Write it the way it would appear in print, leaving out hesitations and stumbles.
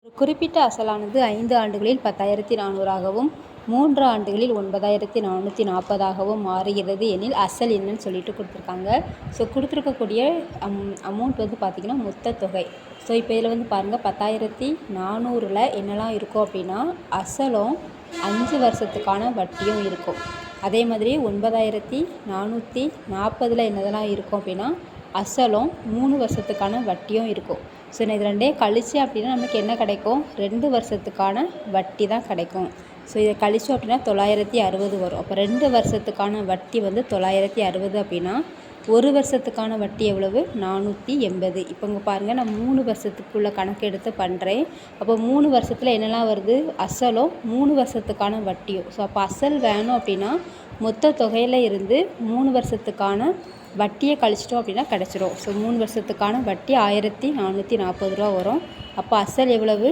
ஒரு குறிப்பிட்ட அசலானது 5 ஆண்டுகளில் 10,400ஆகவும் 3 ஆண்டுகளில் 9,440ஆகவும் மாறுகிறது எனில் அசல் என்னன்னு சொல்லிட்டு கொடுத்துருக்காங்க. ஸோ கொடுத்துருக்கக்கூடிய அமௌண்ட் வந்து பார்த்திங்கன்னா மொத்த தொகை. ஸோ இப்போ இதில் வந்து பாருங்கள் 10,400ல் என்னெல்லாம் இருக்கும் அப்படின்னா அசலும் 5 வருஷத்துக்கான வட்டியும் இருக்கும். அதே மாதிரி 9,440ல் என்னதெல்லாம் இருக்கும் அப்படின்னா அசலும் 3 வருஷத்துக்கான வட்டியும் இருக்கும். ஸோ நான் இது ரெண்டையும் கழிச்சு அப்படின்னா நமக்கு என்ன கிடைக்கும்? 2 வருஷத்துக்கான வட்டி தான் கிடைக்கும். ஸோ இதை கழிச்சோம் அப்படின்னா 960 வரும். அப்போ 2 வருஷத்துக்கான வட்டி வந்து 960 அப்படின்னா 1 வருஷத்துக்கான வட்டி எவ்வளவு? 480. இப்போ இங்கே பாருங்கள், நான் 3 வருஷத்துக்குள்ள கணக்கு எடுத்து பண்ணுறேன். அப்போ 3 வருஷத்தில் என்னெல்லாம் வருது? அசலும் 3 வருஷத்துக்கான வட்டியும். ஸோ அப்போ அசல் வேணும் அப்படின்னா மொத்த தொகையில் இருந்து 3 வருஷத்துக்கான வட்டியை கழிச்சிட்டோம் அப்படின்னா கிடச்சிரும். ஸோ 3 வருஷத்துக்கான வட்டி 1,440 ரூபா வரும். அப்போ அசல் எவ்வளவு?